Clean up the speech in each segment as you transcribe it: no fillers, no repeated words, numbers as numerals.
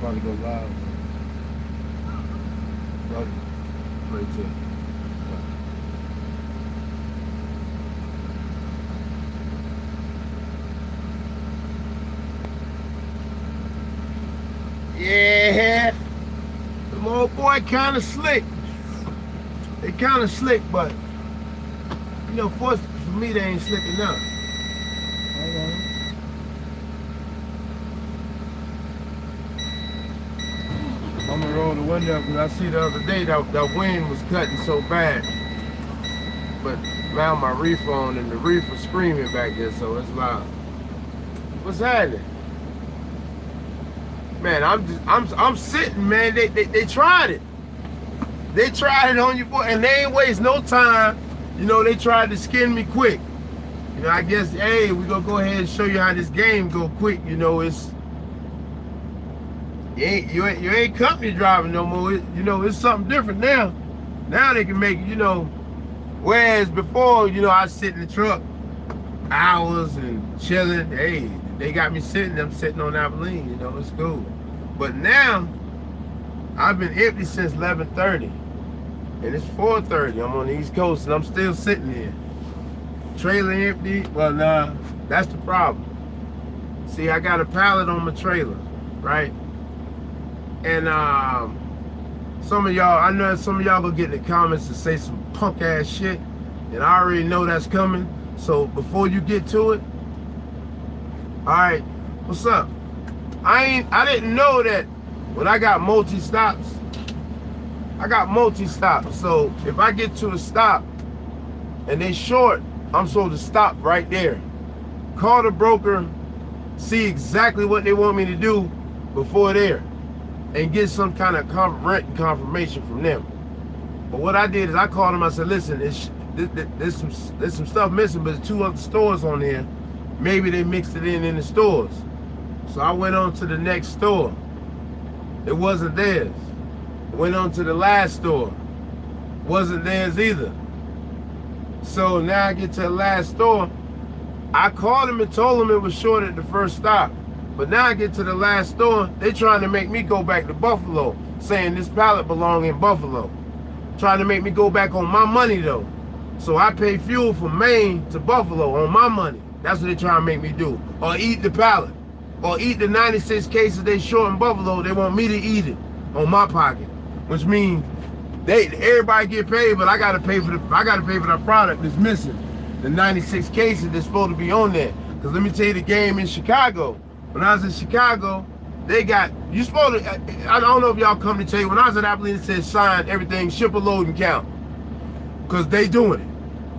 About to go live. Right there. Yeah, the old boy kind of slick. They kind of slick, but you know, for me, they ain't slick enough. I'm gonna roll the window up because I see the other day that wind was cutting so bad. But now my reefer on and the reefer screaming back there, so it's loud. What's happening? Man, I'm sitting, man. They tried it. They tried it on your boy, and they ain't waste no time. You know, they tried to skin me quick. You know, I guess, hey, we gonna go ahead and show you how this game go quick. You know, you ain't company driving no more. You know, it's something different now. Now they can make, you know, whereas before, you know, I sit in the truck hours and chilling. Hey, they got me sitting. I'm sitting on Abilene. You know, it's cool. But now I've been empty since 11:30, and it's 4:30. I'm on the East Coast, and I'm still sitting here. Trailer empty. Well, nah, that's the problem. See, I got a pallet on my trailer, right? And some of y'all, I know some of y'all gonna get in the comments and say some punk ass shit, and I already know that's coming. So before you get to it, all right, what's up? I didn't know that when I got multi-stops. So if I get to a stop and they short, I'm supposed to stop right there. Call the broker, see exactly what they want me to do before there, and get some kind of written confirmation from them. But what I did is I called them. I said, listen, there's some stuff missing, but there's 2 other stores on here. Maybe they mixed it in the stores. So I went on to the next store. It wasn't theirs. Went on to the last store. Wasn't theirs either. So now I get to the last store. I called them and told them it was short at the first stop. But now I get to the last store, they trying to make me go back to Buffalo, saying this pallet belong in Buffalo. Trying to make me go back on my money though. So I pay fuel from Maine to Buffalo on my money. That's what they trying to make me do. Or eat the pallet. Or eat the 96 cases they short in Buffalo. They want me to eat it on my pocket. Which means everybody get paid, but I gotta pay for the product that's missing. The 96 cases that's supposed to be on there. Cause let me tell you the game in Chicago. When I was in Chicago, they got, you supposed to, I don't know if y'all come to tell you, when I was at Abilene, it said sign everything, ship a load and count. Because they doing it.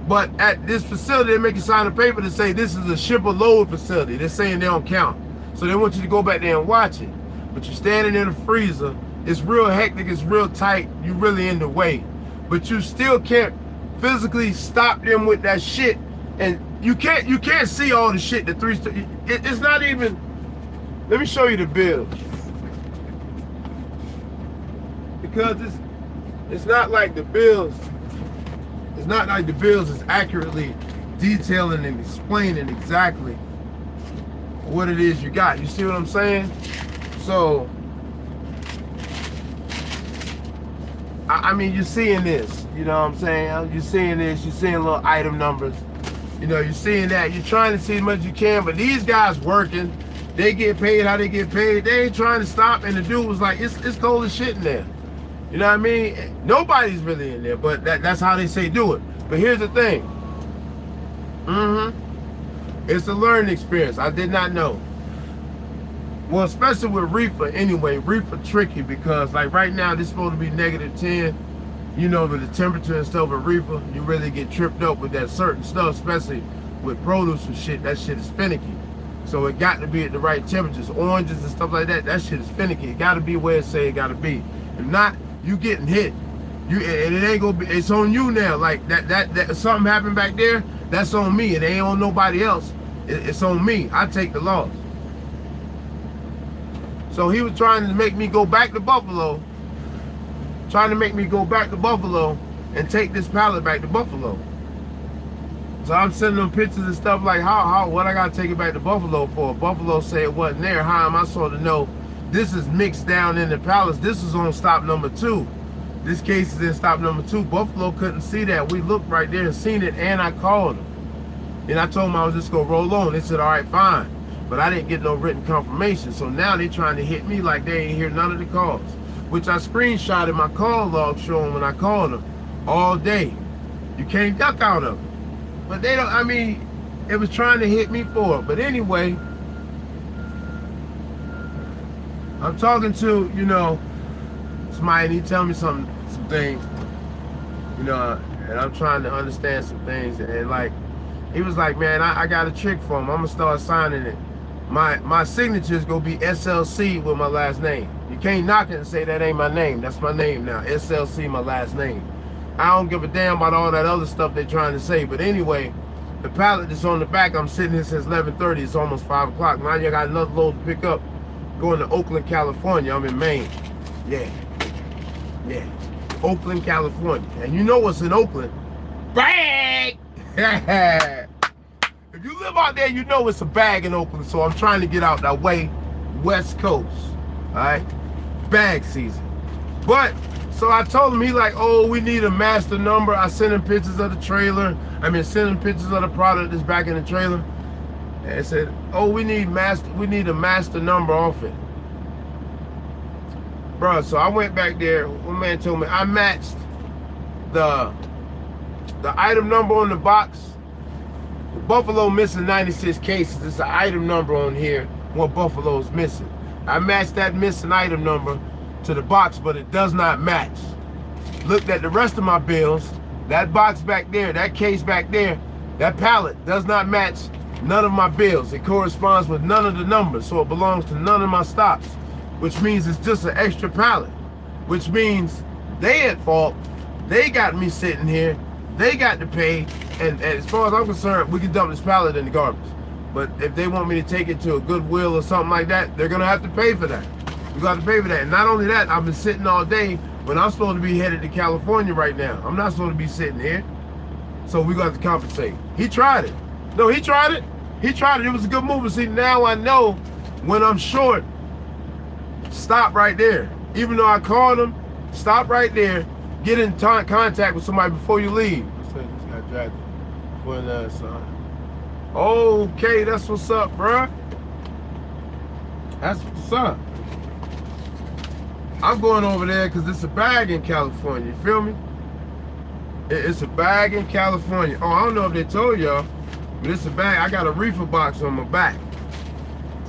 But at this facility, they make you sign a paper to say this is a ship a load facility. They're saying they don't count. So they want you to go back there and watch it. But you're standing in the freezer, it's real hectic, it's real tight, you really in the way. But you still can't physically stop them with that shit. And you can't see all the shit, it's not even. Let me show you the bill. Because it's not like the bills is accurately detailing and explaining exactly what it is you got. You see what I'm saying? So I mean, you're seeing this, you know what I'm saying? You're seeing this, you're seeing little item numbers. You know, you're seeing that. You're trying to see as much as you can, but these guys working. They get paid how they get paid. They ain't trying to stop. And the dude was like, it's cold as shit in there. You know what I mean? Nobody's really in there, but that's how they say do it. But here's the thing. It's a learning experience. I did not know. Well, especially with reefer anyway. Reefer tricky because like right now, this is supposed to be -10. You know, with the temperature and stuff with reefer, you really get tripped up with that certain stuff, especially with produce and shit. That shit is finicky. So it got to be at the right temperatures. Oranges and stuff like that, that shit is finicky. It got to be where it say it got to be. If not, you getting hit. And it ain't gonna be, it's on you now. Like that something happened back there, that's on me. It ain't on nobody else. It's on me. I take the loss. So he was trying to make me go back to Buffalo. And take this pallet back to Buffalo. So I'm sending them pictures and stuff like what I gotta take it back to Buffalo for. Buffalo say it wasn't there. How am I supposed to know This is mixed down in the pallets. This is on stop number 2. This case is in stop number 2. Buffalo couldn't see that. We looked right there and seen it, and I called them. And I told them I was just gonna roll on. They said, all right, fine. But I didn't get no written confirmation. So now they trying to hit me like they ain't hear none of the calls, which I screenshotted my call log showing when I called them all day. You can't duck out of it. But they don't, I mean, it was trying to hit me for it. But anyway, I'm talking to, you know, somebody, and he tell me some things, you know, and I'm trying to understand some things. And like, he was like, man, I got a trick for him. I'm gonna start signing it. My signature is gonna be SLC with my last name. You can't knock it and say that ain't my name. That's my name now. SLC, my last name. I don't give a damn about all that other stuff they're trying to say. But anyway, the pallet that's on the back, I'm sitting here since 11:30. It's almost 5 o'clock. Now you got another load to pick up. Going to Oakland, California. I'm in Maine. Yeah. Oakland, California. And you know what's in Oakland? Bang! If you live out there, you know it's a bag in Oakland. So I'm trying to get out that way, West Coast. All right? Bag season. But, so I told him, he like, oh, we need a master number. I sent him pictures of the trailer. Sent him pictures of the product that's back in the trailer. And I said, oh, we need a master number off it. Bro, so I went back there. One man told me I matched the item number on the box. The Buffalo missing 96 cases. It's an item number on here what Buffalo's missing. I matched that missing item number to the box, but it does not match. Looked at the rest of my bills. That box back there, that case back there, that pallet does not match none of my bills. It corresponds with none of the numbers, so it belongs to none of my stops, which means it's just an extra pallet, which means they at fault. They got me sitting here. They got to pay, and as far as I'm concerned, we can dump this pallet in the garbage. But if they want me to take it to a Goodwill or something like that, they're gonna have to pay for that. We got to pay for that. And not only that, I've been sitting all day when I'm supposed to be headed to California right now. I'm not supposed to be sitting here. So we got to compensate. He tried it. No, he tried it. He tried it. It was a good move. But see, now I know when I'm short, stop right there. Even though I called him, stop right there. Get in contact with somebody before you leave. Let's say this guy dragged it. For another sign. Okay, that's what's up, bruh. That's what's up. I'm going over there because it's a bag in California. You feel me? It's a bag in California. Oh, I don't know if they told y'all, but it's a bag. I got a reefer box on my back.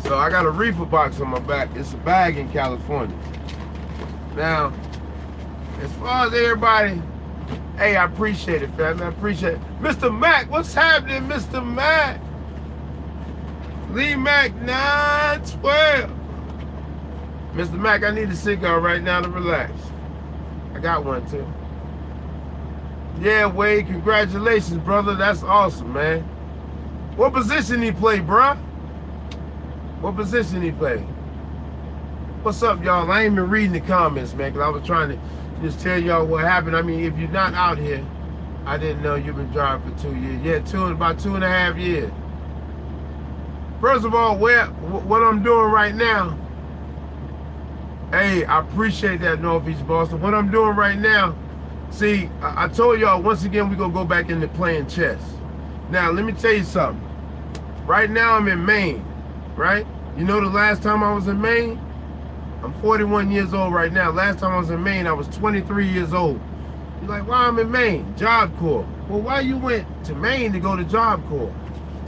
So I got a reefer box on my back. It's a bag in California. Now, as far as everybody, hey, I appreciate it, fam. I appreciate it. Mr. Mac, what's happening, Mr. Mac? Lee Mac 912. Mr. Mac, I need a cigar right now to relax. I got one too. Yeah, Wade, congratulations, brother. That's awesome, man. What position he play, bruh? What position he play? What's up, y'all? I ain't been reading the comments, man, because I was trying to just tell y'all what happened. I mean, if you're not out here, I didn't know you've been driving for 2 years. Yeah, about 2.5 years. First of all, what I'm doing right now, hey, I appreciate that, Northeast Boston. What I'm doing right now, see, I told y'all, once again, we're going to go back into playing chess. Now, let me tell you something. Right now, I'm in Maine, right? You know the last time I was in Maine? I'm 41 years old right now. Last time I was in Maine, I was 23 years old. You're like, why I'm in Maine? Job Corps. Well, why you went to Maine to go to Job Corps?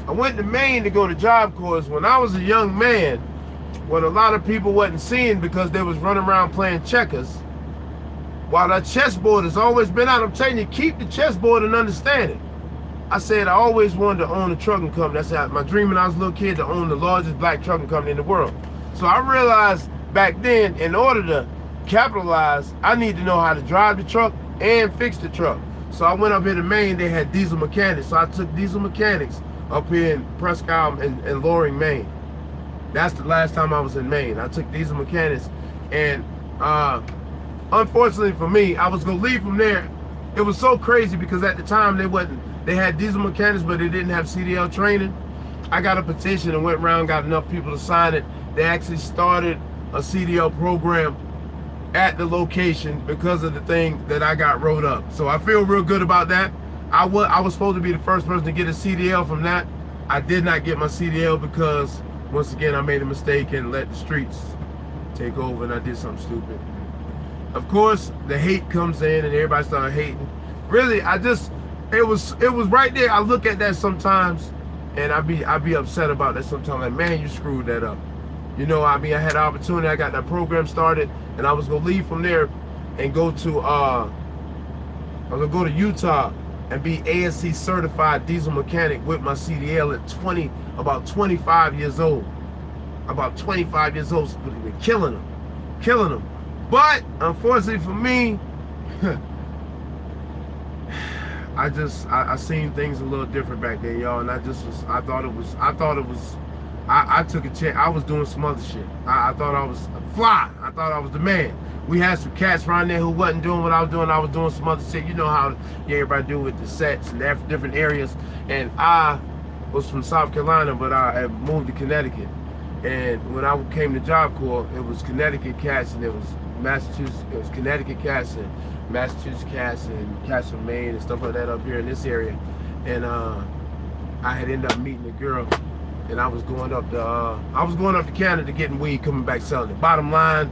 I went to Maine to go to Job Corps when I was a young man, what a lot of people wasn't seeing because they was running around playing checkers. While that chessboard has always been out, I'm telling you, keep the chessboard and understand it. I said I always wanted to own a trucking company. That's my dream when I was a little kid, to own the largest black trucking company in the world. So I realized back then, in order to capitalize, I need to know how to drive the truck and fix the truck. So I went up here to Maine. They had diesel mechanics. So I took diesel mechanics up here in Presque Isle and Loring, Maine. That's the last time I was in Maine. I took diesel mechanics, and unfortunately for me, I was gonna leave from there. It was so crazy because at the time they had diesel mechanics, but they didn't have CDL training. I got a petition and went around, got enough people to sign it. They actually started a CDL program at the location because of the thing that I got wrote up. So I feel real good about that. I was supposed to be the first person to get a CDL from that. I did not get my CDL because, once again, I made a mistake and let the streets take over, and I did something stupid. Of course, the hate comes in and everybody started hating. Really, it was right there. I look at that sometimes and I be upset about that sometimes. Like, man, you screwed that up. You know, I mean, I had an opportunity. I got that program started, and I was gonna leave from there and go to Utah and be ASC certified diesel mechanic with my CDL at about 25 years old. About 25 years old, killing them. But unfortunately for me, I seen things a little different back there, y'all, and I took a chance. I was doing some other shit. I thought I was fly. I thought I was the man. We had some cats around there who wasn't doing what I was doing. I was doing some other shit. You know how everybody do with the sets and different areas. And I was from South Carolina, but I had moved to Connecticut. And when I came to Job Corps, it was Connecticut cats and it was Massachusetts. It was Connecticut cats and Massachusetts cats and cats from Maine and stuff like that up here in this area. And I had ended up meeting a girl, and I was going up to Canada getting weed, coming back selling it. Bottom line,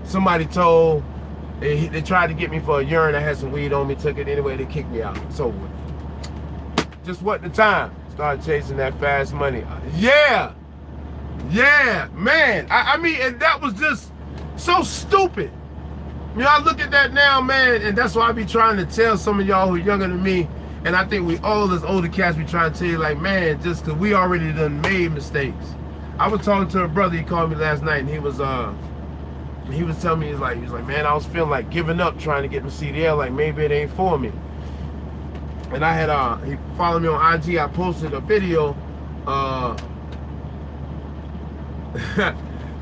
somebody told they tried to get me for a urine. I had some weed on me, took it anyway. They kicked me out. It's over with. Just wasn't the time. Started chasing that fast money. Yeah, man. I mean, and that was just so stupid. You know, I look at that now, man, and that's why I be trying to tell some of y'all who are younger than me, and I think we all as older cats be trying to tell you, like, man, just because we already done made mistakes. I was talking to a brother, he called me last night, and he was telling me, he was like, man, I was feeling like giving up trying to get my CDL, like maybe it ain't for me. And I had, he followed me on IG, I posted a video,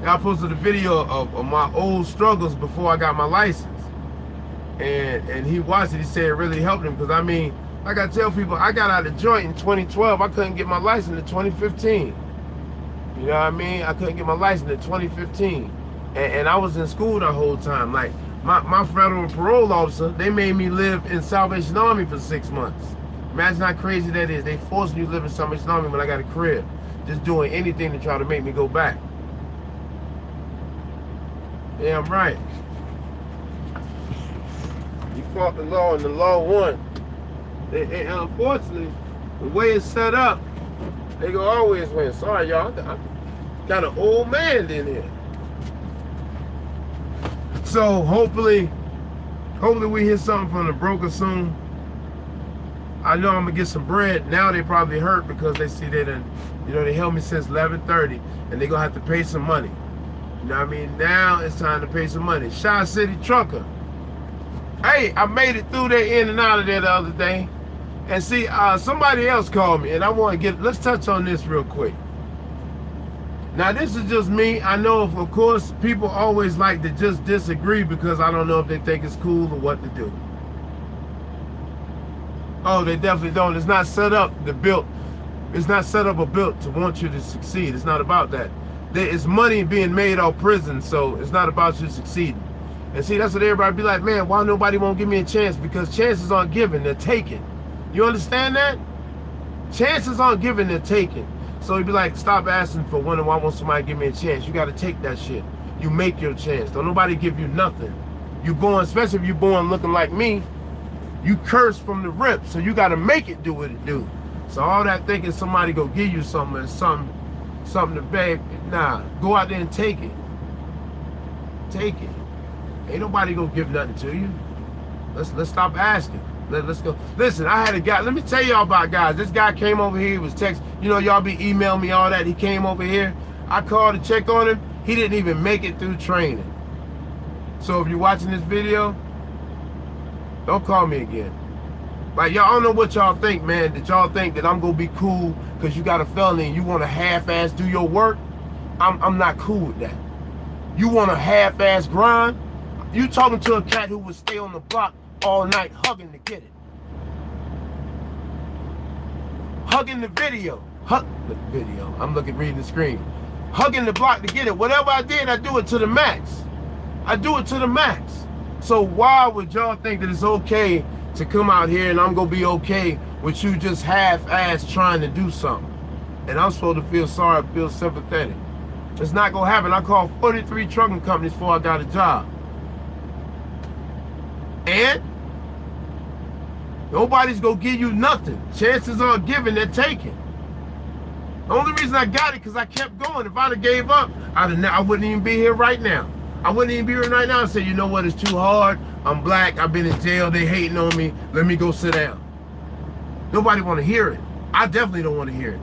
I posted a video of my old struggles before I got my license. And he watched it, he said it really helped him, because I mean, like I tell people, I got out of joint in 2012, I couldn't get my license in 2015. You know what I mean? I couldn't get my license in 2015. And I was in school the whole time. Like, my federal parole officer, they made me live in Salvation Army for 6 months. Imagine how crazy that is. They forced me to live in Salvation Army when I got a crib. Just doing anything to try to make me go back. Damn right. You fought the law and the law won. And unfortunately, the way it's set up, they gonna always win. Sorry, y'all. I got an old man in here. So hopefully we hear something from the broker soon. I know I'm gonna get some bread. Now they probably hurt because they see they done, you know, they held me since 11:30 and they gonna have to pay some money. You know what I mean? Now it's time to pay some money. Shaw City Trucker. Hey, I made it through there, in and out of there the other day. And see, somebody else called me, and I want to let's touch on this real quick. Now, this is just me. I know, of course, people always like to just disagree because I don't know if they think it's cool or what to do. Oh, they definitely don't. It's not set up it's not set up or built to want you to succeed. It's not about that. There is money being made off prison, so it's not about you succeeding. And see, that's what everybody be like, man, why nobody won't give me a chance? Because chances aren't given, they're taken. You understand that? Chances aren't given, they're taken. So you'd be like, stop asking for one and why won't somebody give me a chance? You got to take that shit. You make your chance. Don't nobody give you nothing. You born, especially if you're born looking like me, you curse from the rip. So you got to make it do what it do. So all that thinking somebody go give you something, something to beg, nah, go out there and take it. Take it. Ain't nobody gonna give nothing to you. Let's stop asking. Let's go. Listen, I had a guy, let me tell y'all about guys. This guy came over here, he was text, you know, y'all be emailing me all that. He came over here. I called to check on him. He didn't even make it through training. So if you're watching this video, don't call me again. Like, y'all don't know what y'all think, man. That y'all think that I'm gonna be cool because you got a felony and you want to half-ass do your work. I'm not cool with that. You want to half-ass grind? You talking to a cat who would stay on the block all night hugging to get it. Hugging the video. Hug the video. I'm reading the screen. hugging the block to get it. Whatever I did, I do it to the max. I do it to the max. So why would y'all think that it's okay to come out here and I'm gonna be okay with you just half-ass trying to do something? And I'm supposed to feel sorry, feel sympathetic. It's not gonna happen. I called 43 trucking companies before I got a job. And nobody's gonna give you nothing. Chances are given, they're taken. The only reason I got it because I kept going. If I'd have gave up, I wouldn't even be here right now. I wouldn't even be here right now and say, you know what, it's too hard. I'm black, I've been in jail, they hating on me. Let me go sit down. Nobody want to hear it. I definitely don't want to hear it.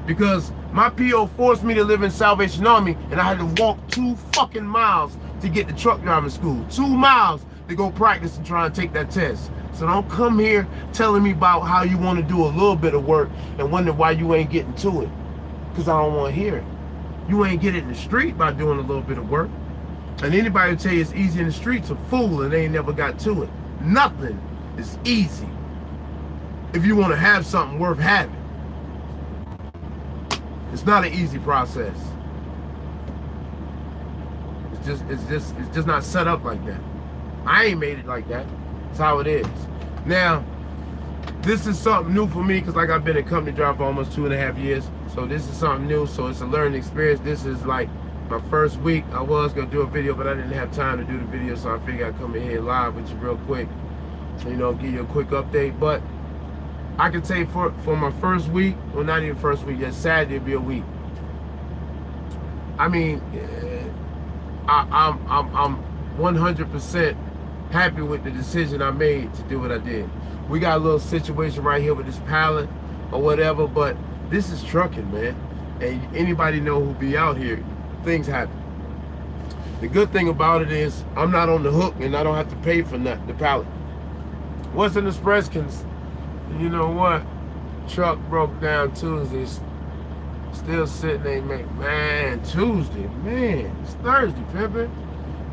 Because my PO forced me to live in Salvation Army and I had to walk 2 fucking miles to get to truck driving school. 2 miles to go practice and try and take that test. So don't come here telling me about how you want to do a little bit of work and wonder why you ain't getting to it. Because I don't want to hear it. You ain't get it in the street by doing a little bit of work. And anybody who tell you it's easy in the streets a fool and they ain't never got to it. Nothing is easy if you want to have something worth having. It's not an easy process. It's just not set up like that. I ain't made it like that. That's how it is. Now, this is something new for me because like I've been a company driver for almost 2.5 years. So this is something new. So it's a learning experience. This is like my first week. I was gonna do a video, but I didn't have time to do the video, so I figured I'd come in here live with you real quick. You know, give you a quick update. But I can say for my first week, well, not even first week, yet Saturday will be a week. I mean, I'm 100% happy with the decision I made to do what I did. We got a little situation right here with this pallet or whatever, but this is trucking, man. And anybody know who be out here, things happen. The good thing about it is I'm not on the hook and I don't have to pay for nothing, the pallet. Western Express can, you know what? Truck broke down Tuesday. Still sitting there, man, Tuesday, man, it's Thursday, pimpin'.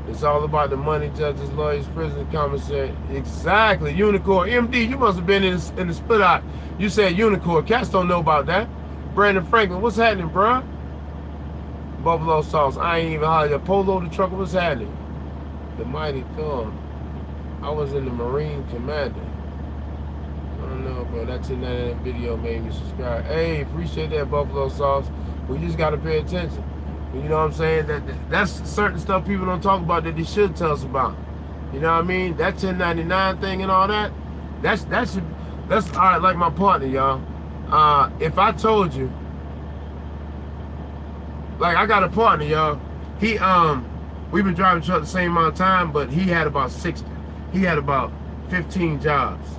It's all about the money, judges, lawyers, prison, commissary. Exactly, Unicorn. MD, you must have been in the split out. You said Unicorn. Cats don't know about that. Brandon Franklin, what's happening, bruh? Buffalo sauce. I ain't even hollered. Polo the trucker, what's happening? The Mighty Thor. I was in the Marine Commander. I don't know, bro. That 1099 video made me subscribe. Hey, appreciate that, Buffalo sauce. We just gotta pay attention. You know what I'm saying? That's certain stuff people don't talk about that they should tell us about. You know what I mean? That 1099 thing and all that. That's all right. Like my partner, y'all. If I told you, like I got a partner, y'all. He we've been driving truck the same amount of time, but he had about 15 jobs.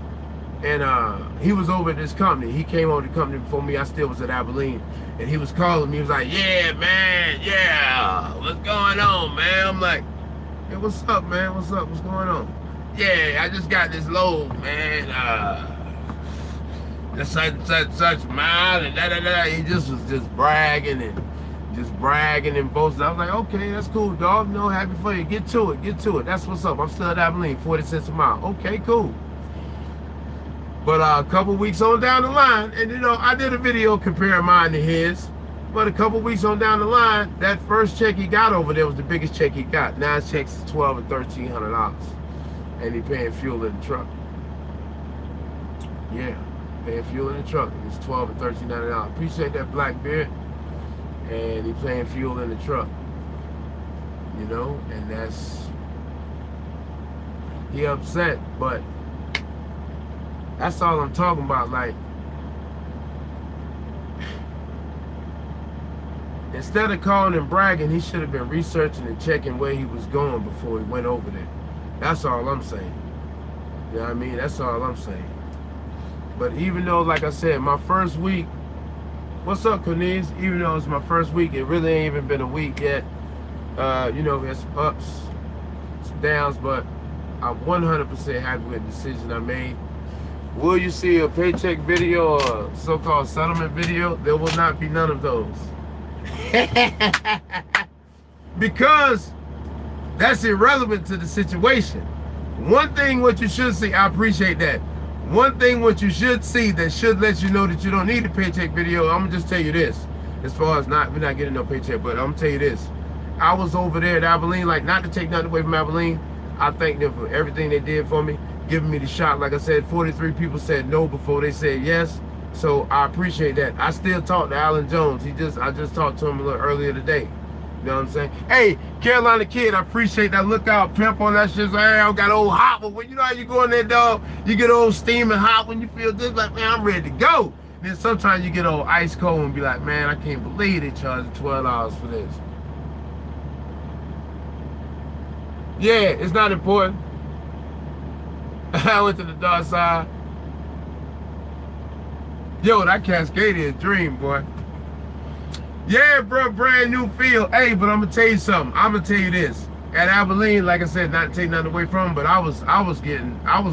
And he was over at this company. He came over to the company before me. I still was at Abilene. And he was calling me. He was like, yeah, man, yeah. What's going on, man? I'm like, hey, what's up, man? What's up? What's going on? Yeah, I just got this load, man. The such mile and da-da-da. He just was just bragging and boasting. I was like, okay, that's cool, dog. No, happy for you. Get to it. That's what's up. I'm still at Abilene, 40 cents a mile. Okay, cool. But a couple weeks on down the line, and you know, I did a video comparing mine to his, but a couple weeks on down the line, that first check he got over there was the biggest check he got. Now his checks is $1,200 and $1,300. And he paying fuel in the truck. Yeah, paying fuel in the truck. It's $1,200 and $1,300. Appreciate that, Blackbeard. And he paying fuel in the truck. You know, and that's, he upset, but that's all I'm talking about. Like, instead of calling and bragging, he should have been researching and checking where he was going before he went over there. That's all I'm saying. You know what I mean? That's all I'm saying. But even though, like I said, my first week, what's up, Cornelius? Even though it's my first week, it really ain't even been a week yet. You know, there's some ups, some downs, but I'm 100% happy with the decision I made. Will you see a paycheck video or a so-called settlement video? There will not be none of those. Because that's irrelevant to the situation. One thing what you should see, I appreciate that. One thing what you should see that should let you know that you don't need a paycheck video, I'm gonna just tell you this. as far as we're not getting no paycheck. But I'm gonna tell you this, I was over there at Abilene, like, not to take nothing away from Abilene. I thank them for everything they did for me, giving me the shot. Like I said, 43 people said no before they said yes. So I appreciate that. I still talk to Alan Jones. I just talked to him a little earlier today. You know what I'm saying? Hey, Carolina Kid, I appreciate that. Look out, pimp on that shit. I got old hot, but when you know how you go in there, dog, you get old steaming hot when you feel good, like, man, I'm ready to go. Then sometimes you get old ice cold and be like, man, I can't believe they charged $12 for this. Yeah, it's not important. I went to the dark side. Yo, that Cascadia is a dream, boy. Yeah, bro, brand new field. Hey, but I'm gonna tell you something. I'm gonna tell you this. At Abilene, like I said, not to take nothing away from him, but I was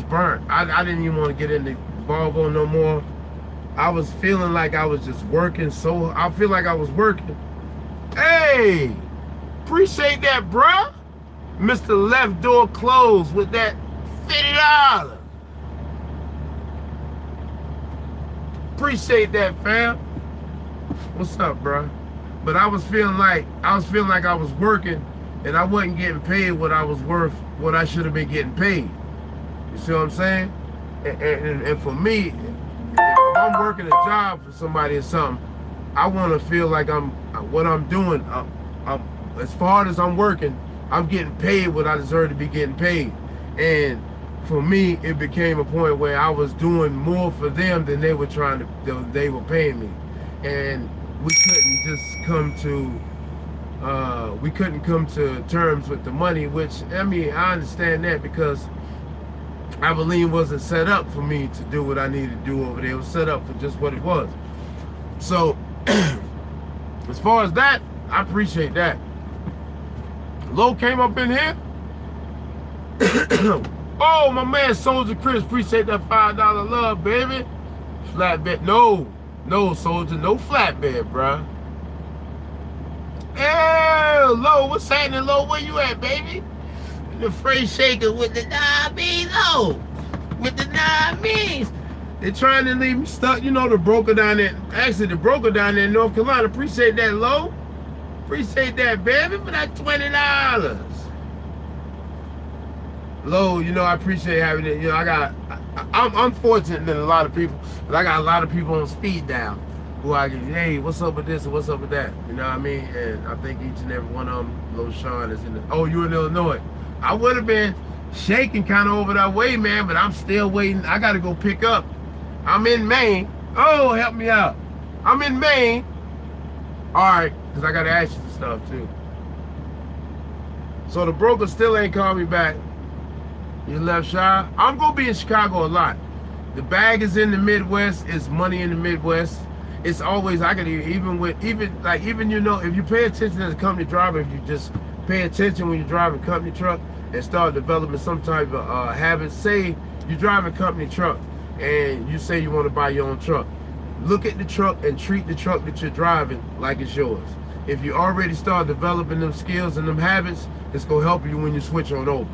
burnt. I didn't even want to get into Volvo no more. I was feeling like I was just working, so I feel like I was working. Hey, appreciate that, bruh. Mr. Left Door Closed with that $50. Appreciate that, fam. What's up, bro? But I was feeling like I was working, and I wasn't getting paid what I was worth, what I should have been getting paid. You see what I'm saying? And for me, if I'm working a job for somebody or something, I want to feel like what I'm doing. As far as I'm working, I'm getting paid what I deserve to be getting paid. And for me, it became a point where I was doing more for them than they were paying me. And we couldn't just come to terms with the money, which, I mean, I understand that, because Abilene wasn't set up for me to do what I needed to do over there. It was set up for just what it was. So as far as that, I appreciate that. Low came up in here. Oh, my man Soldier Chris, appreciate that $5 love, baby. Flatbed, no Soldier, no flatbed, bruh. Hey, Low, what's happening, Low? Where you at, baby? The freight shaker with the diabetes, Low. With the diabetes. They're trying to leave me stuck. You know, the broker down there, actually the broker down there in North Carolina, appreciate that, Low. Appreciate that, baby, for that $20. Low, you know, I appreciate having it. You know, I'm unfortunate than a lot of people, but I got a lot of people on speed dial who I get, hey, what's up with this and what's up with that? You know what I mean? And I think each and every one of them, Low Sean is in the, oh, you in Illinois. I would have been shaking kind of over that way, man, but I'm still waiting. I got to go pick up. I'm in Maine. Oh, help me out. I'm in Maine. All right, because I got to ask you some stuff, too. So the broker still ain't called me back. You left shy. I'm going to be in Chicago a lot. The bag is in the Midwest. It's money in the Midwest. It's always, I can even you know, if you pay attention as a company driver, if you just pay attention when you're driving a company truck and start developing some type of habit. Say you're driving a company truck and you say you want to buy your own truck. Look at the truck and treat the truck that you're driving like it's yours. If you already start developing them skills and them habits, it's going to help you when you switch on over.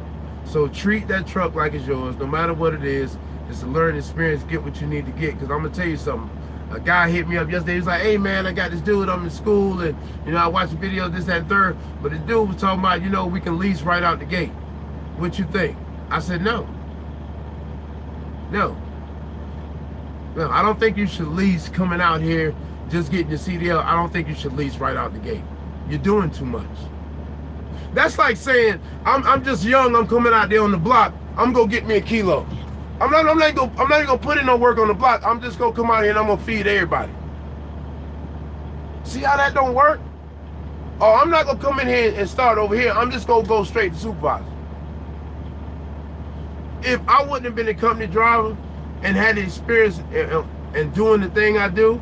So treat that truck like it's yours, no matter what it is. It's a learning experience. Get what you need to get. Because I'm going to tell you something. A guy hit me up yesterday. He was like, hey, man, I got this dude. I'm in school. And, you know, I watch the video, this, that, and third. But the dude was talking about, you know, we can lease right out the gate. What you think? I said, no. No. No, I don't think you should lease coming out here, just getting your CDL. I don't think you should lease right out the gate. You're doing too much. That's like saying, I'm just young, I'm coming out there on the block, I'm gonna get me a kilo. I'm not even gonna put in no work on the block. I'm just gonna come out here and I'm gonna feed everybody. See how that don't work? Oh, I'm not gonna come in here and start over here. I'm just gonna go straight to supervisor. If I wouldn't have been a company driver and had the experience and doing the thing I do,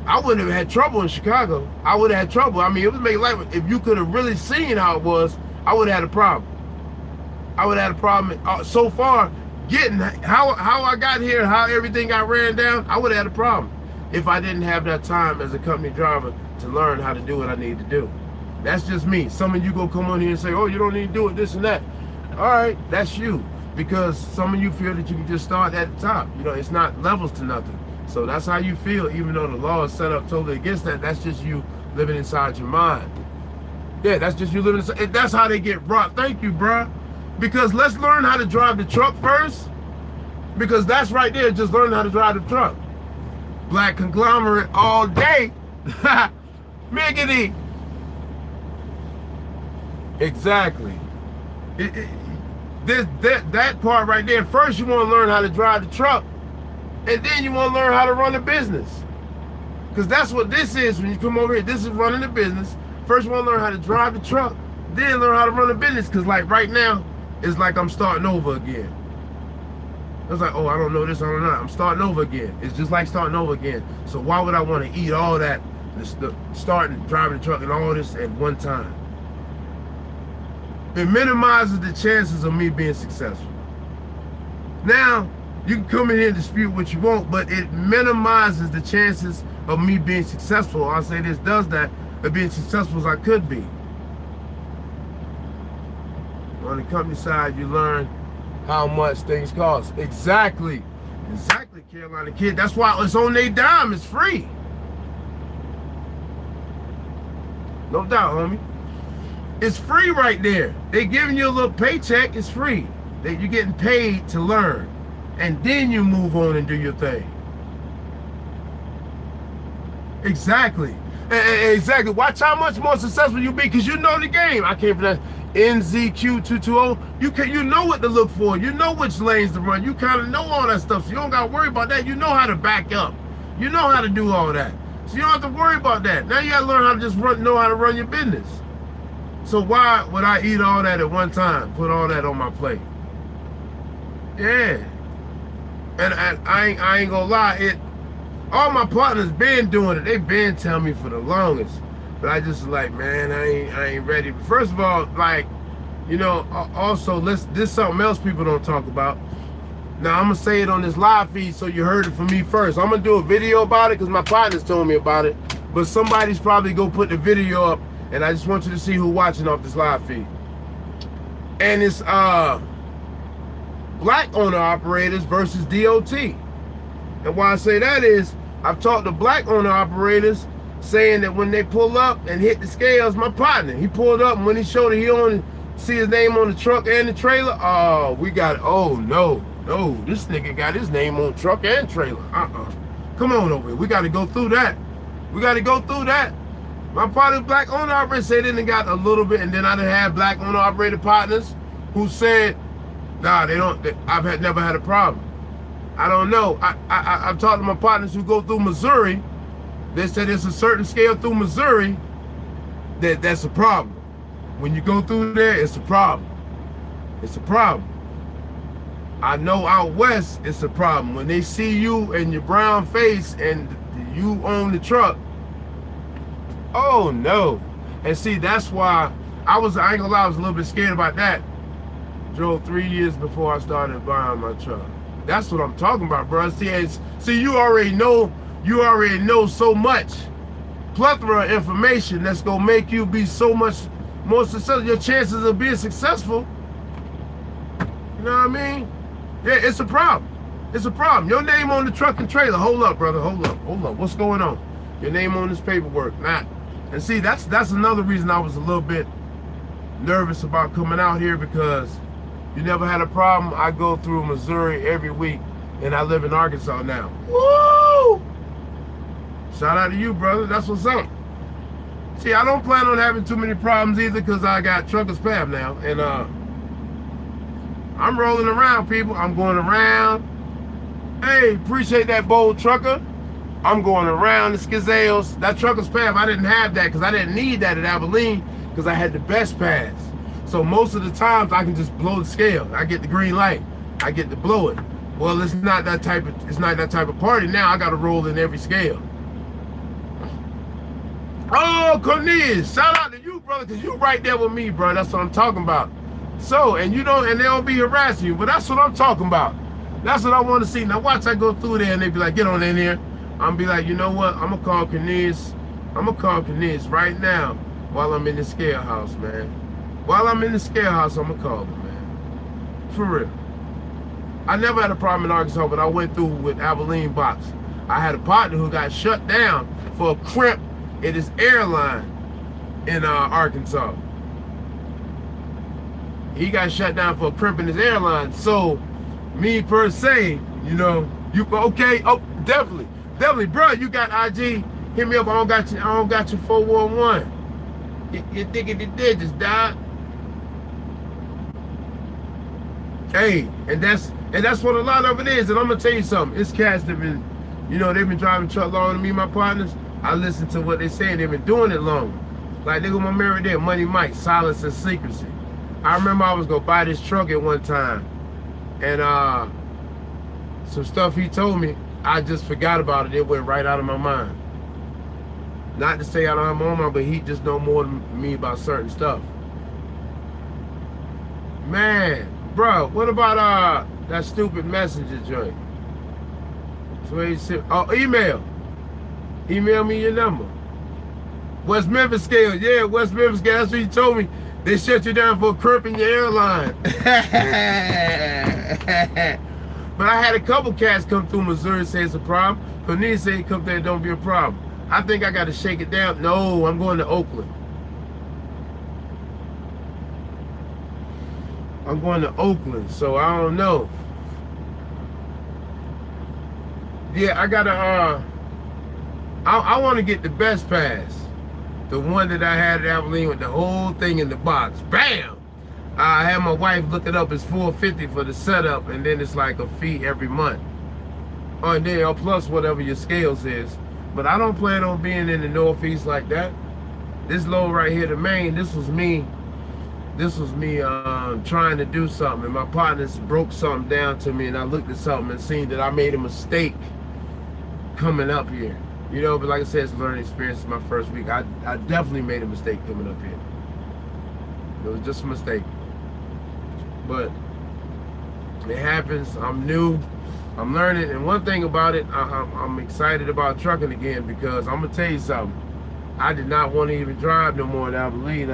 I wouldn't have had trouble in Chicago. I would have had trouble. I mean, it would make life, if you could have really seen how it was, I would have had a problem. I would have had a problem. So far, getting how I got here, how everything got ran down, I would have had a problem if I didn't have that time as a company driver to learn how to do what I need to do. That's just me. Some of you go come on here and say, oh, you don't need to do it, this and that. All right, that's you. Because some of you feel that you can just start at the top. You know, it's not levels to nothing. So that's how you feel, even though the law is set up totally against that. That's just you living inside your mind. Yeah, that's just you living inside. That's how they get robbed. Thank you, bruh. Because let's learn how to drive the truck first. Because that's right there, just learning how to drive the truck. Black conglomerate all day. Miggity. Exactly. That part right there, first you want to learn how to drive the truck, and then you want to learn how to run the business. Because that's what this is when you come over here. This is running the business. First you want to learn how to drive the truck, then learn how to run the business. Because like right now, it's like I'm starting over again. It's like, oh, I don't know this, I don't know that. I'm starting over again. It's just like starting over again. So why would I want to eat all that, starting, driving the truck and all this at one time? It minimizes the chances of me being successful. Now, you can come in here and dispute what you want, but it minimizes the chances of me being successful. I'll say this does that, of being successful as I could be. On the company side, you learn how much things cost. Exactly. Exactly, Carolina Kid. That's why it's on their dime. It's free. No doubt, homie. It's free right there. They giving you a little paycheck. It's free. You're getting paid to learn. And then you move on and do your thing. Exactly. Exactly. Watch how much more successful you be, because you know the game. I came from that NZQ220. You know what to look for. You know which lanes to run. You kind of know all that stuff. So you don't got to worry about that. You know how to back up. You know how to do all that. So you don't have to worry about that. Now you got to learn how to just know how to run your business. So why would I eat all that at one time? Put all that on my plate. Yeah. And I ain't gonna lie, all my partners been doing it. They been telling me for the longest. But I just like, man, I ain't ready. First of all, like, you know, also this is something else people don't talk about. Now I'm gonna say it on this live feed so you heard it from me first. I'm gonna do a video about it because my partners told me about it. But somebody's probably gonna put the video up, and I just want you to see who's watching off this live feed. And it's black owner operators versus DOT. And why I say that is, I've talked to black owner operators saying that when they pull up and hit the scales, my partner, he pulled up, and when he showed it, he only see his name on the truck and the trailer. Oh, no, this nigga got his name on truck and trailer. Come on over here. We got to go through that. My partner, black owner operator, said they done got a little bit, and then I done had black owner operator partners who said, nah, I've never had a problem. I don't know. I've talked to my partners who go through Missouri. They said there's a certain scale through Missouri that's a problem. When you go through there, it's a problem. It's a problem. I know out west, it's a problem. When they see you and your brown face and you own the truck, oh no. And see, that's why I ain't gonna lie, I was a little bit scared about that. Drove 3 years before I started buying my truck. That's what I'm talking about, bro. See, you already know so much plethora of information that's gonna make you be so much more successful. Your chances of being successful, you know what I mean? Yeah, it's a problem. It's a problem. Your name on the truck and trailer. Hold up, brother. Hold up. What's going on? Your name on this paperwork, not. And see, that's another reason I was a little bit nervous about coming out here, because you never had a problem. I go through Missouri every week, and I live in Arkansas now. Woo! Shout out to you, brother. That's what's up. See, I don't plan on having too many problems either, because I got Trucker's Path now, and I'm rolling around, people. I'm going around. Hey, appreciate that, bold trucker. I'm going around the Skeezels. That Trucker's Path, I didn't have that because I didn't need that at Abilene, because I had the best pass. So most of the times I can just blow the scale. I get the green light. I get to blow it. Well, it's not that type of party now. I got to roll in every scale. Oh, Cornelius, shout out to you, brother, because you right there with me, bro. That's what I'm talking about. So, and they don't be harassing you, but that's what I'm talking about. That's what I want to see. Now watch I go through there and they be like, get on in here. I'm be like, you know what? I'm gonna call Cornelius. I'm gonna call Cornelius right now while I'm in the scale house, man. While I'm in the scale house, I'm gonna call him, man. For real. I never had a problem in Arkansas, but I went through with Abilene Box. I had a partner who got shut down for a crimp at this airline in Arkansas. He got shut down for crimping his airline. So, me per se, you know, you okay? Oh, definitely, bro. You got IG? Hit me up. I don't got your 411. You think it did just die? Hey, and that's what a lot of it is. And I'm gonna tell you something. It's cats that been, you know, they've been driving truck longer than me, my partners. I listen to what they saying. They've been doing it longer. Like they got my mirror there, Money Mike, Silence and Secrecy. I remember I was gonna buy this truck at one time, and some stuff he told me, I just forgot about it. It went right out of my mind. Not to say I don't have my own mind, but he just know more than me about certain stuff. Man, bro, what about that stupid messenger joint? So he said, oh, email me your number. West Memphis scale, yeah, West Memphis scale. That's what he told me. They shut you down for crimping your airline. But I had a couple cats come through Missouri say it's a problem. Panini say come there, don't be a problem. I think I got to shake it down. No, I'm going to Oakland. I'm going to Oakland, so I don't know. Yeah, I gotta. I want to get the best pass, the one that I had at Abilene with the whole thing in the box. Bam! I had my wife look it up. It's $450 for the setup, and then it's like a fee every month. Oh, and then plus whatever your scales is. But I don't plan on being in the Northeast like that. This load right here, the main. This was me trying to do something, and my partners broke something down to me, and I looked at something and seen that I made a mistake coming up here. You know, but like I said, it's a learning experience. It's my first week. I definitely made a mistake coming up here. It was just a mistake. But it happens. I'm new. I'm learning. And one thing about it, I'm excited about trucking again, because I'm going to tell you something. I did not want to even drive no more in Abilene.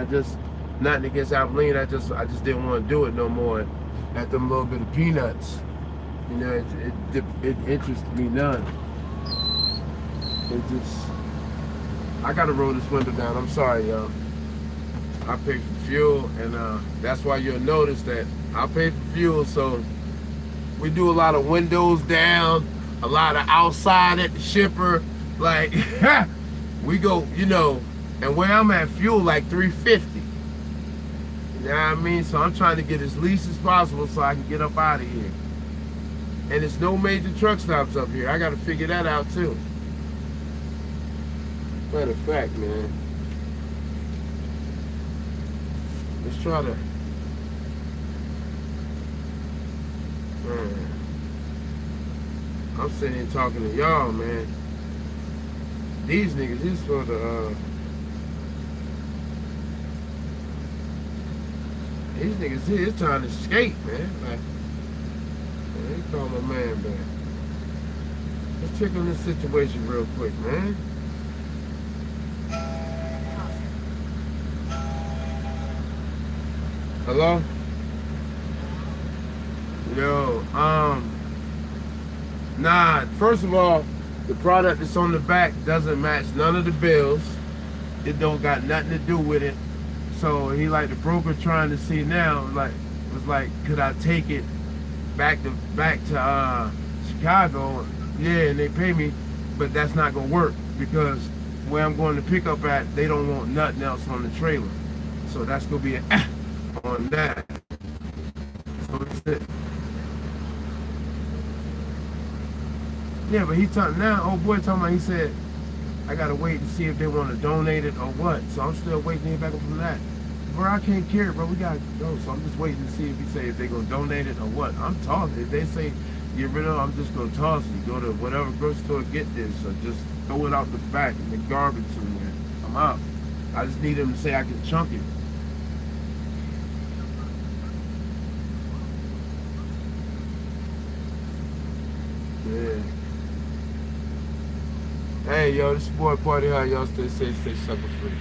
Nothing against Abilene. I just didn't want to do it no more at them little bit of peanuts. You know, it interested me none. I gotta roll this window down. I'm sorry, y'all. I pay for fuel, and that's why you'll notice that I pay for fuel. So we do a lot of windows down, a lot of outside at the shipper. Like we go, you know, and where I'm at, fuel like $3.50. You know what I mean? So I'm trying to get as least as possible so I can get up out of here. And it's no major truck stops up here. I gotta figure that out too. Matter of fact, man, let's try to. I'm sitting here talking to y'all, man. These niggas is for the. These niggas here is trying to skate, man. Like, let me call my man back. Let's check on this situation real quick, man. Hello? Yo, nah, first of all, the product that's on the back doesn't match none of the bills. It don't got nothing to do with it. So he like the broker trying to see now, was like, could I take it back to Chicago? Yeah, and they pay me, but that's not gonna work because where I'm going to pick up at, they don't want nothing else on the trailer. So that's gonna be an on that. So it's it. Yeah, but he talking now, old boy talking about, he said, I gotta wait to see if they want to donate it or what. So I'm still waiting to hear back from that. Bro, I can't care, bro. We gotta go. So I'm just waiting to see if he say if they gonna donate it or what. I'm tossing. If they say get rid of it, I'm just gonna toss it. Go to whatever grocery store, get this, or just throw it out the back in the garbage somewhere. I'm out. I just need him to say I can chunk it. Yeah. Hey, yo, this is your boy Parteehard. Y'all stay safe, stay sucker free.